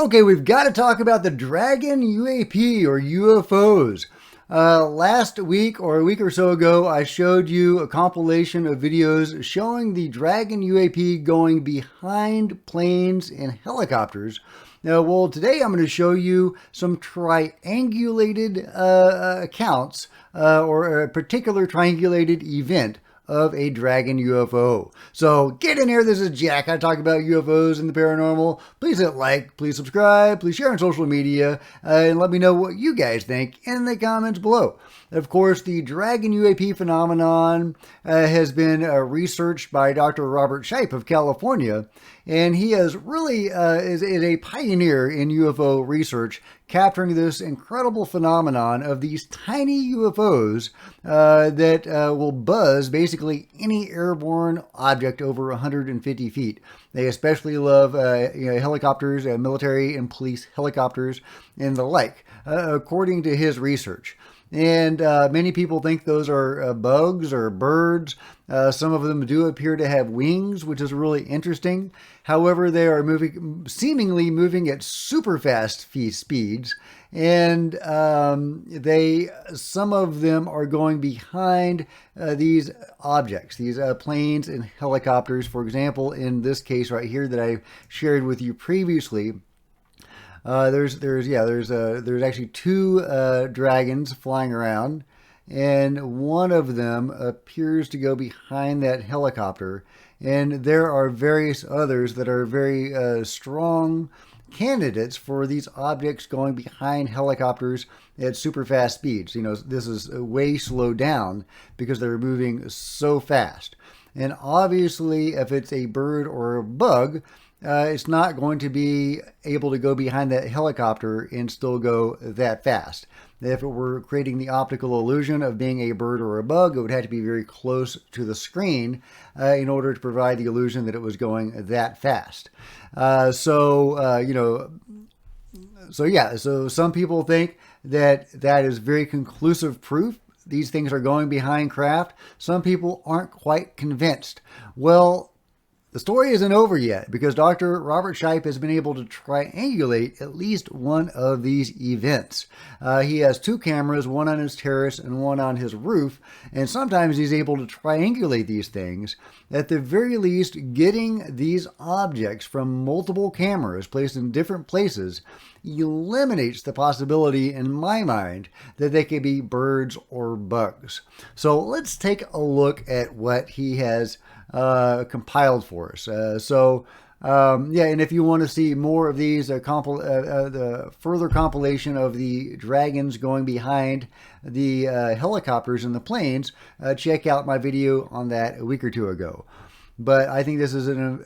Okay, we've got to talk about the Dragon UAP or UFOs. Last week or a week or so ago, I showed you a compilation of videos showing the Dragon UAP going behind planes and helicopters. Well, today I'm going to show you some triangulated accounts or a particular triangulated event of a Dragon UFO. So get in here. This is Jack. I talk about UFOs and the paranormal. Please hit like, please subscribe, please share on social media, and let me know what you guys think in the comments below. Of course, the Dragon UAP phenomenon has been researched by Dr. Robert Shipe of California, and he is really is a pioneer in UFO research, capturing this incredible phenomenon of these tiny UFOs that will buzz basically any airborne object over 150 feet. They especially love helicopters, military and police helicopters, and the like, according to his research. And many people think those are bugs or birds. Some of them do appear to have wings, which is really interesting. However, they are seemingly moving at super fast speeds, and some of them are going behind these objects, these planes and helicopters. For example, in this case right here that I shared with you previously. There's actually two dragons flying around, and one of them appears to go behind that helicopter, and there are various others that are very strong candidates for these objects going behind helicopters at super fast speeds. You know, this is way slowed down because they're moving so fast. And obviously, if it's a bird or a bug, it's not going to be able to go behind that helicopter and still go that fast. If it were creating the optical illusion of being a bird or a bug, it would have to be very close to the screen in order to provide the illusion that it was going that fast. So some people think that is very conclusive proof these things are going behind craft. Some people aren't quite convinced. Well, the story isn't over yet, because Dr. Robert Shipe has been able to triangulate at least one of these events. He has two cameras, one on his terrace and one on his roof, and sometimes he's able to triangulate these things. At the very least, getting these objects from multiple cameras placed in different places eliminates the possibility, in my mind, that they could be birds or bugs. So let's take a look at what he has compiled for us. And if you want to see more of these, the further compilation of the dragons going behind the helicopters and the planes, check out my video on that a week or two ago. But I think this is a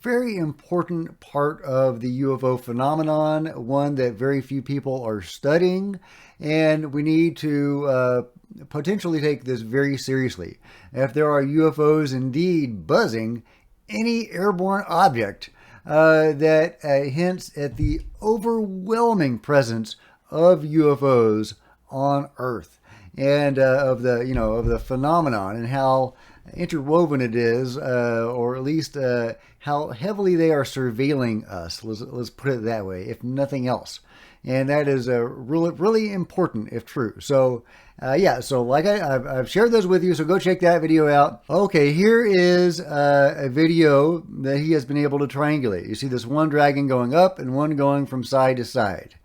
very important part of the UFO phenomenon, one that very few people are studying, and we need to potentially take this very seriously. If there are UFOs indeed buzzing any airborne object, that hints at the overwhelming presence of UFOs on Earth, and of the phenomenon and how interwoven it is, or at least how heavily they are surveilling us. Let's put it that way, if nothing else. And that is really, really important if true. So, I've shared those with you, so go check that video out. Okay, here is a video that he has been able to triangulate. You see this one dragon going up and one going from side to side.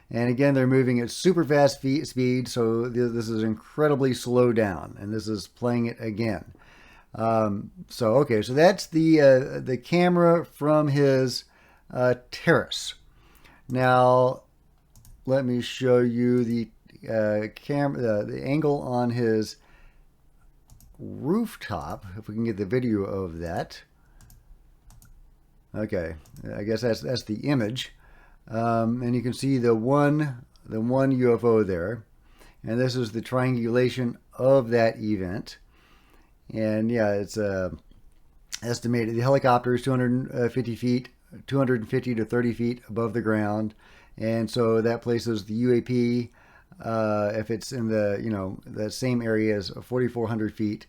And again, they're moving at super fast speed, so this is incredibly slowed down. And this is playing it again. So that's the camera from his terrace. Now, let me show you the the angle on his rooftop, if we can get the video of that. Okay, I guess that's the image, and you can see the one UFO there, and this is the triangulation of that event. And yeah, it's estimated the helicopter is 250 feet, 250 to 30 feet above the ground. And so that places the UAP, if it's in the same area as 4,400 feet.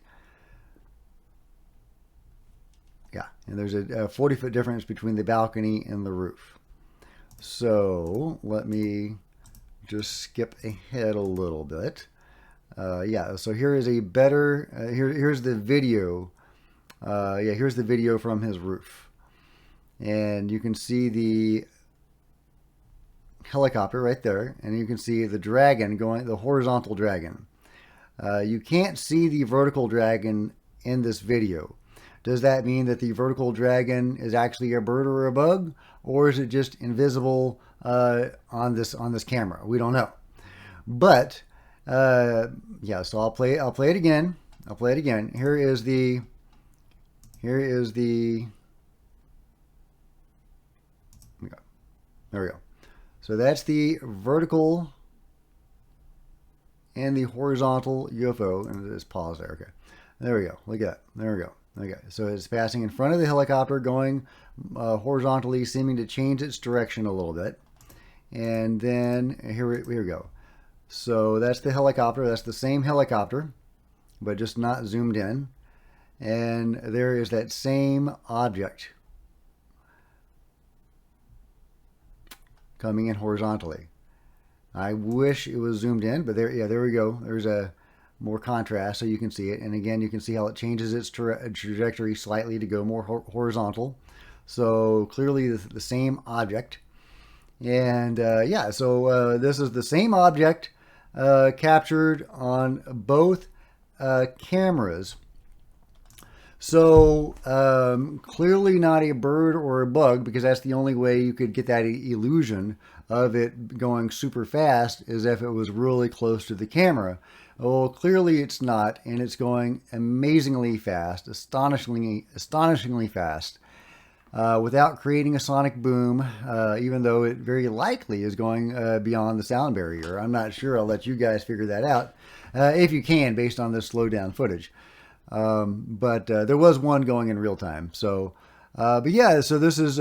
Yeah, and there's a 40-foot difference between the balcony and the roof. So let me just skip ahead a little bit. Yeah, so here is a better, here's the video. Yeah, here's the video from his roof. And you can see the helicopter right there, and you can see the dragon going, the horizontal dragon. You can't see the vertical dragon in this video. Does that mean that the vertical dragon is actually a bird or a bug, or is it just invisible on this camera? We don't know. But yeah, so I'll play it again. I'll play it again. Here is the there we go. So that's the vertical and the horizontal UFO. And just pause there. Okay. There we go. Look at that. There we go. Okay. So it's passing in front of the helicopter, going horizontally, seeming to change its direction a little bit. And then here we go. So that's the helicopter. That's the same helicopter, but just not zoomed in. And there is that same object coming in horizontally. I wish it was zoomed in, but there, yeah, there we go. There's a more contrast so you can see it. And again, you can see how it changes its trajectory slightly to go more horizontal. So clearly the same object. And yeah, so this is the same object captured on both cameras. So clearly not a bird or a bug, because that's the only way you could get that illusion of it going super fast, is if it was really close to the camera. Well, clearly it's not, and it's going amazingly fast, astonishingly fast, without creating a sonic boom, even though it very likely is going beyond the sound barrier. I'm not sure. I'll let you guys figure that out, if you can, based on this slowed down footage. But there was one going in real time. So, but yeah, so this is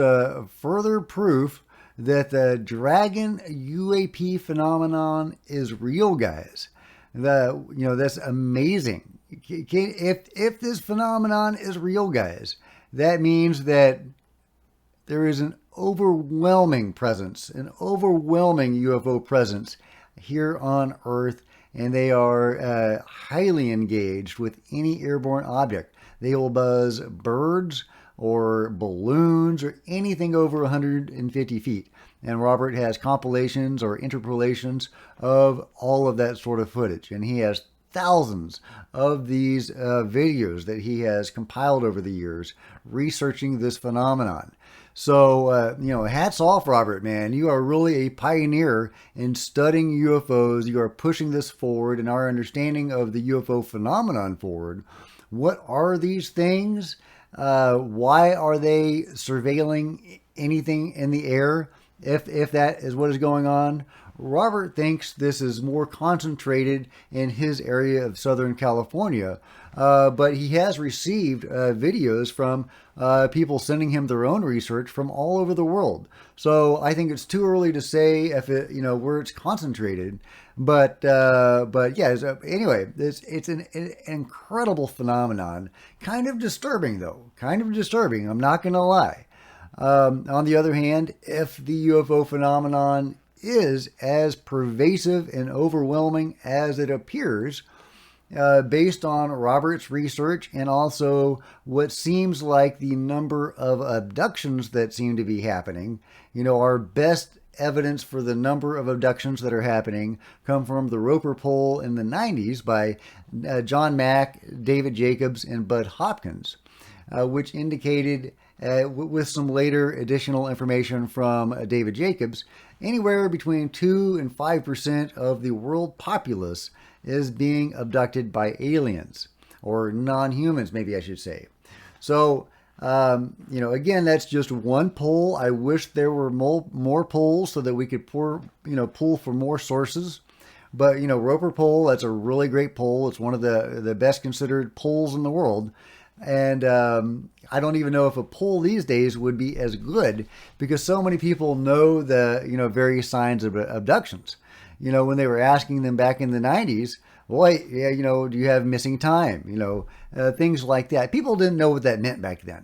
further proof that the dragon UAP phenomenon is real, guys. That's amazing. If this phenomenon is real, guys, that means that there is an overwhelming presence, an overwhelming UFO presence here on Earth, and they are highly engaged with any airborne object. They will buzz birds or balloons or anything over 150 feet. And Robert has compilations or interpolations of all of that sort of footage. And he has thousands of these videos that he has compiled over the years researching this phenomenon. So, hats off, Robert, man. You are really a pioneer in studying UFOs. You are pushing this forward and our understanding of the UFO phenomenon forward. What are these things? Why are they surveilling anything in the air, if that is what is going on? Robert thinks this is more concentrated in his area of Southern California, but he has received videos from people sending him their own research from all over the world. So I think it's too early to say if it, where it's concentrated. But yeah. So anyway, it's an incredible phenomenon. Kind of disturbing, though. Kind of disturbing. I'm not going to lie. On the other hand, if the UFO phenomenon is as pervasive and overwhelming as it appears, based on Robert's research and also what seems like the number of abductions that seem to be happening. Our best evidence for the number of abductions that are happening come from the Roper poll in the 90s by John Mack, David Jacobs, and Bud Hopkins, which indicated, with some later additional information from David Jacobs, anywhere between 2 and 5% of the world populace is being abducted by aliens, or non-humans, maybe I should say. So, again, that's just one poll. I wish there were more polls so that we could pull for more sources. But, Roper poll, that's a really great poll. It's one of the best considered polls in the world. And I don't even know if a poll these days would be as good, because so many people know the, various signs of abductions. When they were asking them back in the 90s, boy, yeah, do you have missing time? Things like that. People didn't know what that meant back then.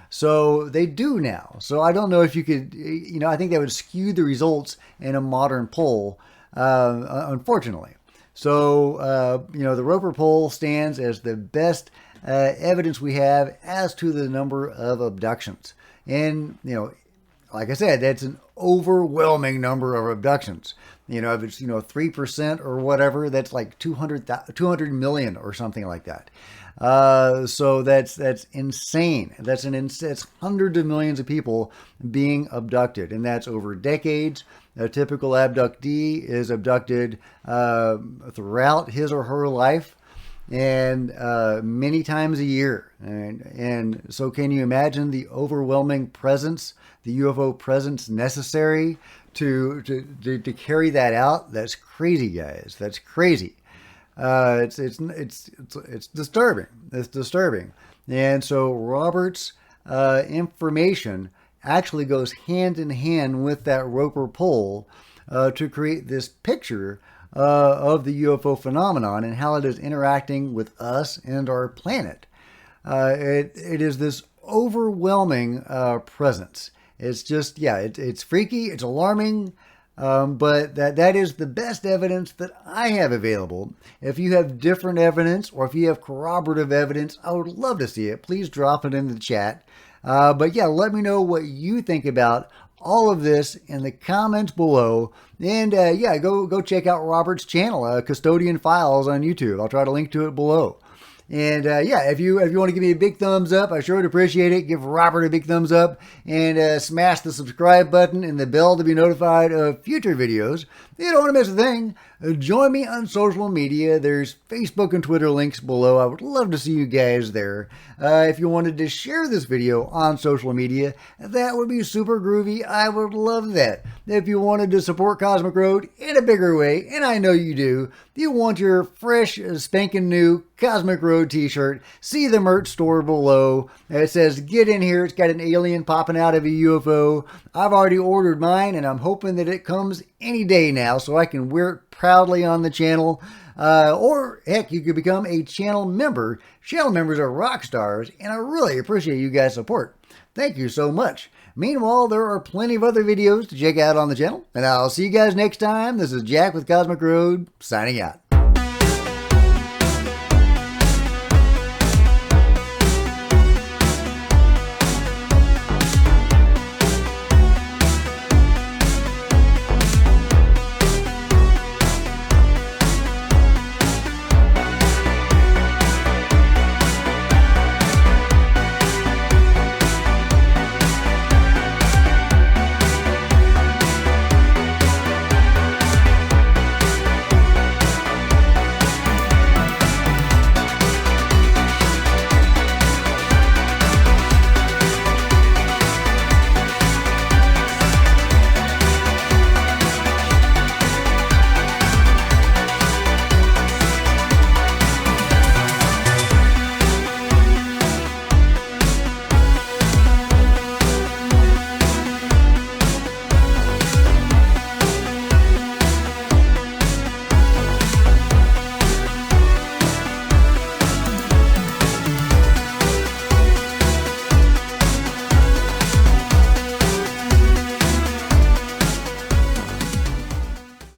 So they do now. So I don't know if you could, I think that would skew the results in a modern poll, unfortunately. So, the Roper poll stands as the best evidence we have as to the number of abductions. And, like I said, that's an overwhelming number of abductions. If it's, 3% or whatever, that's like 200 million or something like that. So that's insane. That's hundreds of millions of people being abducted, and that's over decades. A typical abductee is abducted throughout his or her life, and many times a year. And so can you imagine the overwhelming presence, the UFO presence necessary to carry that out? That's crazy, guys. That's crazy. It's disturbing. It's disturbing. And so Robert's information actually goes hand in hand with that Roper poll to create this picture of the UFO phenomenon and how it is interacting with us and our planet. It is this overwhelming presence. It's just, it's freaky, it's alarming, but that is the best evidence that I have available. If you have different evidence or if you have corroborative evidence, I would love to see it. Please drop it in the chat. But let me know what you think about all of this in the comments below. And go check out Robert's channel, Custodian Files on YouTube. I'll try to link to it below. And if you want to give me a big thumbs up, I sure would appreciate it. Give Robert a big thumbs up and smash the subscribe button and the bell to be notified of future videos. You don't want to miss a thing. Join me on social media. There's Facebook and Twitter links below. I would love to see you guys there. If you wanted to share this video on social media, that would be super groovy. I would love that. If you wanted to support Cosmic Road in a bigger way, and I know you do, you want your fresh, spanking new Cosmic Road t-shirt, see the merch store below. It says, get in here. It's got an alien popping out of a UFO. I've already ordered mine, and I'm hoping that it comes any day now so I can wear it proudly on the channel. Or, heck, you could become a channel member. Channel members are rock stars, and I really appreciate you guys' support. Thank you so much. Meanwhile, there are plenty of other videos to check out on the channel, and I'll see you guys next time. This is Jack with Cosmic Road, signing out.